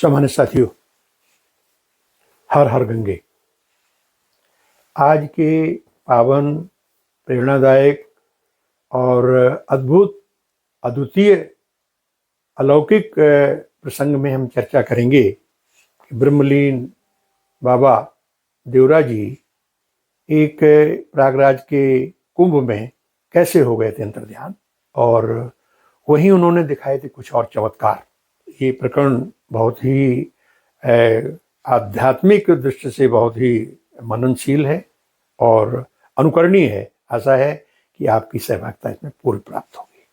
सामान्य साथियों, हर हर गंगे। आज के पावन, प्रेरणादायक और अद्भुत, अद्वितीय, अलौकिक प्रसंग में हम चर्चा करेंगे कि ब्रह्मलीन बाबा देवरा जी एक प्रयागराज के कुंभ में कैसे हो गए थे अंतर्ध्यान, और वहीं उन्होंने दिखाए थे कुछ और चमत्कार। ये प्रकरण बहुत ही आध्यात्मिक दृष्टि से बहुत ही मननशील है और अनुकरणीय है। आशा है कि आपकी सहभागिता इसमें पूरी प्राप्त होगी।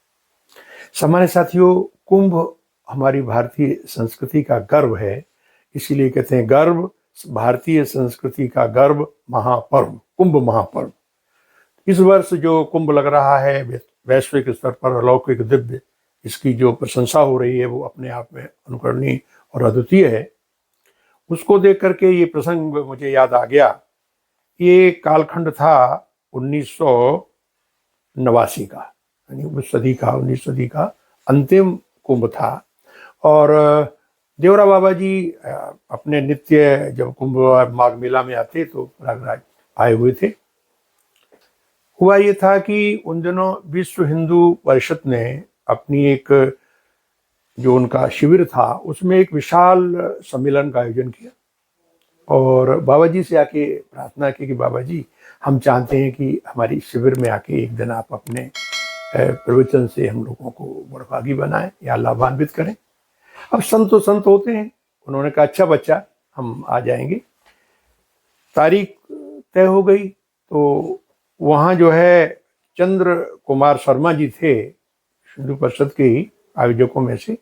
सामान्य साथियों, कुंभ हमारी भारतीय संस्कृति का गर्व है, इसीलिए कहते हैं गर्व, भारतीय संस्कृति का गर्व, महापर्व, कुंभ महापर्व। इस वर्ष जो कुंभ लग रहा है वैश्विक स्तर पर अलौकिक, दिव्य, इसकी जो प्रशंसा हो रही है वो अपने आप में अनुकरणीय और अद्वितीय है। उसको देख करके ये प्रसंग मुझे याद आ गया। ये कालखंड था 1989 का, यानी 19वीं सदी का अंतिम कुंभ था। और देवरा बाबा जी अपने नित्य जब कुंभ माघ मेला में आते तो प्रयागराज आए हुए थे। हुआ ये था कि उन दिनों विश्व हिंदू परिषद ने अपनी एक जो उनका शिविर था उसमें एक विशाल सम्मेलन का आयोजन किया और बाबा जी से आके प्रार्थना की कि बाबा जी, हम चाहते हैं कि हमारी शिविर में आके एक दिन आप अपने प्रवचन से हम लोगों को बड़भागी बनाएं या लाभान्वित करें। अब संत तो संत होते हैं। उन्होंने कहा अच्छा बच्चा, हम आ जाएंगे। तारीख तय हो गई तो वहाँ जो है चंद्र कुमार शर्मा जी थे, हिंदू परिषद के ही आयोजकों में से।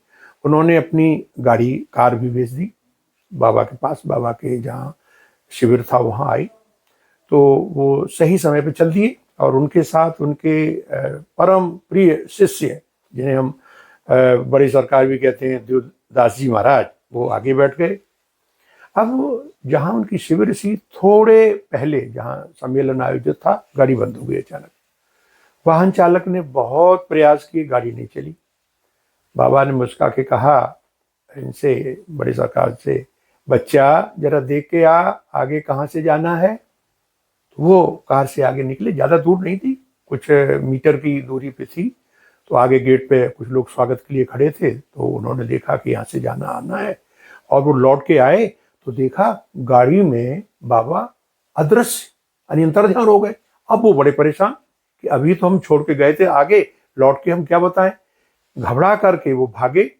उन्होंने अपनी गाड़ी, कार भी भेज दी बाबा के पास। बाबा के जहाँ शिविर था वहाँ आई तो वो सही समय पे चल दिए और उनके साथ उनके परम प्रिय शिष्य, जिन्हें हम बड़ी सरकार भी कहते हैं, देवदास जी महाराज, वो आगे बैठ गए। अब जहाँ उनकी शिविर सी थोड़े पहले जहाँ सम्मेलन आयोजित था, गाड़ी बंद हो गई अचानक। वाहन चालक ने बहुत प्रयास किए, गाड़ी नहीं चली। बाबा ने मुस्का के कहा इनसे, बड़ी सरकार से, बच्चा जरा देख के आ, आगे कहाँ से जाना है। तो वो कार से आगे निकले, ज़्यादा दूर नहीं थी, कुछ मीटर की दूरी पे थी। तो आगे गेट पे कुछ लोग स्वागत के लिए खड़े थे तो उन्होंने देखा कि यहाँ से जाना आना है और वो लौट के आए तो देखा गाड़ी में बाबा अदृश्य, यानी अंतर्ध्यान हो गए। अब वो बड़े परेशान कि अभी तो हम छोड़ के गए थे आगे, लौट के हम क्या बताएं। घबरा करके वो भागे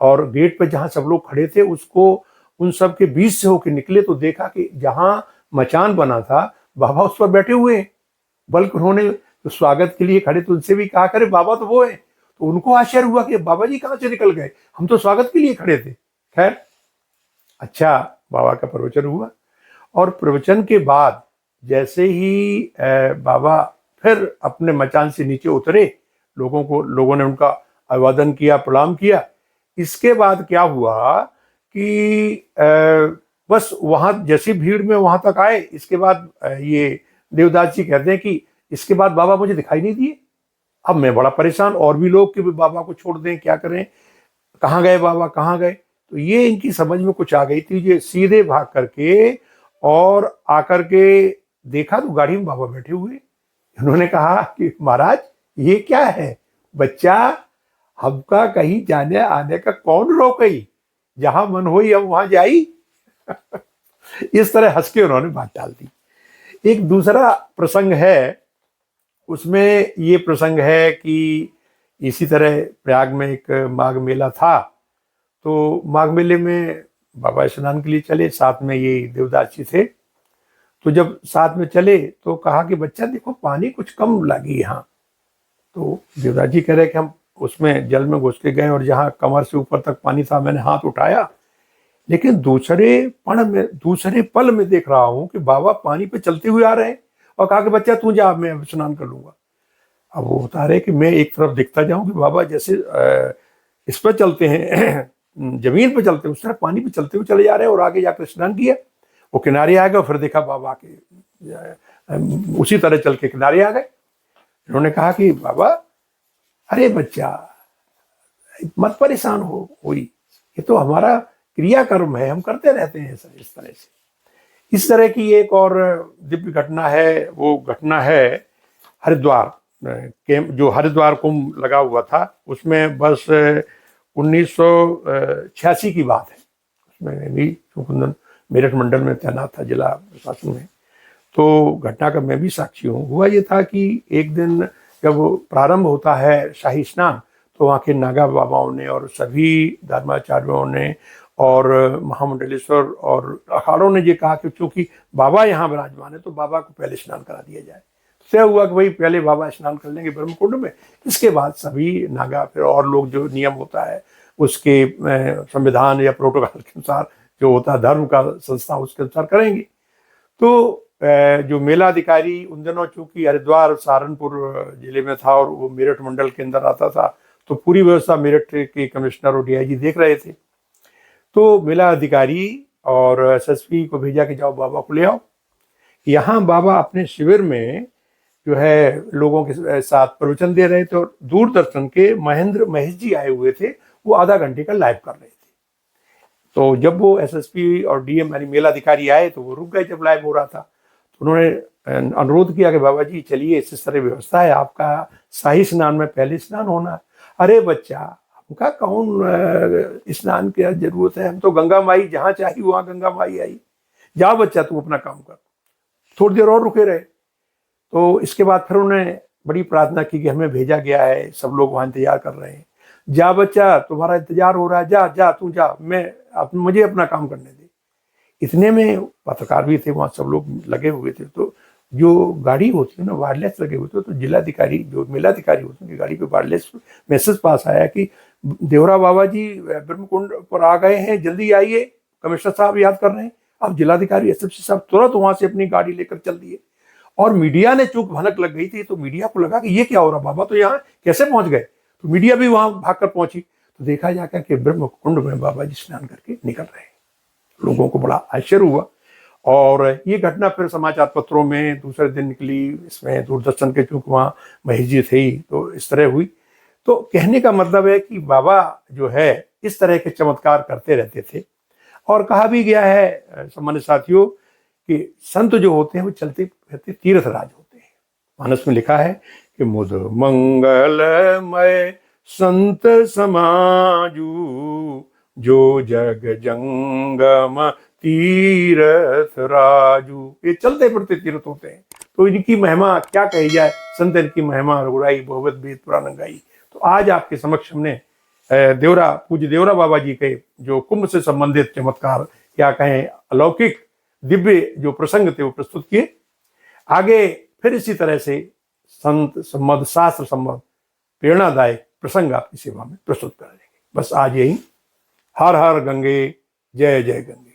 और गेट पे जहाँ सब लोग खड़े थे उसको उन सब के बीच से होकर निकले तो देखा कि जहाँ मचान बना था बाबा उस पर बैठे हुए हैं। बल्कि उन्होंने तो स्वागत के लिए खड़े तो उनसे भी कहा करे बाबा तो वो है। तो उनको आश्चर्य हुआ कि बाबा जी कहाँ से निकल गए, हम तो स्वागत के लिए खड़े थे। खैर, अच्छा बाबा का प्रवचन हुआ और प्रवचन के बाद जैसे ही बाबा फिर अपने मचान से नीचे उतरे, लोगों ने उनका अभिवादन किया, प्रणाम किया। इसके बाद क्या हुआ कि बस वहाँ जैसी भीड़ में वहाँ तक आए, इसके बाद ये देवदास जी कहते हैं कि इसके बाद बाबा मुझे दिखाई नहीं दिए। अब मैं बड़ा परेशान, और भी लोग कि बाबा को छोड़ दें, क्या करें, कहाँ गए बाबा, कहाँ गए। तो ये इनकी समझ में कुछ आ गई थी, ये सीधे भाग करके और आकर के देखा तो गाड़ी में बाबा बैठे हुए। उन्होंने कहा कि महाराज ये क्या है, बच्चा हमका कहीं जाने आने का कौन रोकई, जहां मन हुई हम वहां जाई। इस तरह हंस के उन्होंने बात डाल दी। एक दूसरा प्रसंग है, उसमें ये प्रसंग है कि इसी तरह प्रयाग में एक माघ मेला था। तो माघ मेले में बाबा स्नान के लिए चले, साथ में ये देवदास जी थे। तो जब साथ में चले तो कहा कि बच्चा देखो पानी कुछ कम लगी यहाँ। तो देवदास जी कह रहे कि हम उसमें जल में घुस के गए और जहाँ कमर से ऊपर तक पानी था मैंने हाथ उठाया, लेकिन दूसरे पल में देख रहा हूँ कि बाबा पानी पे चलते हुए आ रहे हैं और कहा कि बच्चा तू जा, मैं स्नान कर लूंगा। अब वो बता रहे कि मैं एक तरफ दिखता जाऊं कि बाबा जैसे इस पर चलते हैं, जमीन पे चलते हैं, उस तरह पानी पे चलते हुए चले जा रहे हैं और आगे जाकर स्नान किया। वो किनारे आ गए, फिर देखा बाबा के उसी तरह चल के किनारे आ गए। उन्होंने कहा कि बाबा, अरे बच्चा मत परेशान हो, ये तो हमारा क्रियाकर्म है, हम करते रहते हैं इस तरह से। इस तरह की एक और दिव्य घटना है, वो घटना है हरिद्वार के, जो हरिद्वार कुंभ लगा हुआ था उसमें बस 1986 की बात है। उसमें भी कुंदन मेरठ मंडल में तैनात था, जिला प्रशासन में। तो घटना का मैं भी साक्षी हूँ। हुआ ये था कि एक दिन जब प्रारंभ होता है शाही स्नान, तो वहाँ के नागा बाबाओं ने और सभी धर्माचार्यों ने और महामंडलेश्वर और अखाड़ों ने ये कहा कि चूंकि बाबा यहाँ विराजमान है तो बाबा को पहले स्नान करा दिया जाए। तय हुआ कि भाई पहले बाबा स्नान कर लेंगे ब्रह्मकुंड में, इसके बाद सभी नागा फिर और लोग, जो नियम होता है उसके संविधान या प्रोटोकॉल के अनुसार जो होता है धर्म का संस्था, उसके अनुसार करेंगे। तो जो मेला अधिकारी उन दिनों चूंकि हरिद्वार सहारनपुर जिले में था और वो मेरठ मंडल के अंदर आता था, तो पूरी व्यवस्था मेरठ के कमिश्नर और डीआईजी देख रहे थे। तो मेला अधिकारी और एसएसपी को भेजा कि जाओ बाबा को ले आओ। यहाँ बाबा अपने शिविर में जो है लोगों के साथ प्रवचन दे रहे थे और दूरदर्शन के महेंद्र महेश जी आए हुए थे, वो आधा घंटे का लाइव कर रहे थे। तो जब वो एसएसपी और डीएम यानी मेला अधिकारी आए तो वो रुक गए जब लाइव हो रहा था। तो उन्होंने अनुरोध किया कि बाबा जी चलिए, इस तरह व्यवस्था है, आपका शाही स्नान में पहले स्नान होना है। अरे बच्चा, हमका कौन स्नान की जरूरत है, हम तो गंगा माई जहाँ चाहिए वहाँ गंगा माई आई, जाओ बच्चा तू अपना काम कर। थोड़ी देर और रुके रहे। तो इसके बाद फिर उन्होंने बड़ी प्रार्थना की कि हमें भेजा गया है, सब लोग वहाँ इंतजार कर रहे हैं, जा बच्चा तुम्हारा इंतजार हो रहा है, जा जा तू जा, मुझे अपना काम करने दे। इतने में पत्रकार भी थे वहाँ, सब लोग लगे हुए थे। तो जो गाड़ी होती है ना, वायरलेस लगे हुए थे, तो जिलाधिकारी जो मेलाधिकारी होते हैं उनकी गाड़ी पे वायरलेस मैसेज पास आया कि देवरा बाबा जी ब्रह्मकुंड पर आ गए हैं, जल्दी आइए, कमिश्नर साहब याद कर रहे हैं। अब जिलाधिकारी एसएसपी साहब तुरंत वहां से अपनी गाड़ी लेकर चल दिए। और मीडिया ने चूक भनक लग गई थी, तो मीडिया को लगा कि ये क्या हो रहा, बाबा तो यहाँ कैसे पहुंच गए। तो मीडिया भी वहां भागकर पहुंची। तो देखा जाकर कि ब्रह्मकुंड में बाबा जी स्नान करके निकल रहे हैं। लोगों को बड़ा आश्चर्य हुआ। और ये घटना फिर समाचार पत्रों में दूसरे दिन निकली, इसमें दूरदर्शन के चूंकि वहाँ महेश जी थे, तो इस तरह हुई। तो कहने का मतलब है कि बाबा जो है इस तरह के चमत्कार करते रहते थे। और कहा भी गया है सम्मानित साथियों कि संत जो होते हैं वो चलते फिरते तीर्थराज होते हैं। मानस में लिखा है कि मुद मंगलमय संत समाजू, जो जग जंगम तीर्थ राजू। ये चलते फिरते तीर्थ होते हैं। तो इनकी महिमा क्या कही जाए, संत इनकी महिमा रघुराई बहुवत वेद पुराण गाई। तो आज आपके समक्ष हमने पूज्य देवरा बाबा जी के जो कुंभ से संबंधित चमत्कार, क्या कहें अलौकिक दिव्य जो प्रसंग थे वो प्रस्तुत किए। आगे फिर इसी तरह से संत संबंध, शास्त्र संबंध, प्रेरणादायक प्रसंग आपकी सेवा में प्रस्तुत करेंगे। बस आज यही। हर हर गंगे, जय जय गंगे।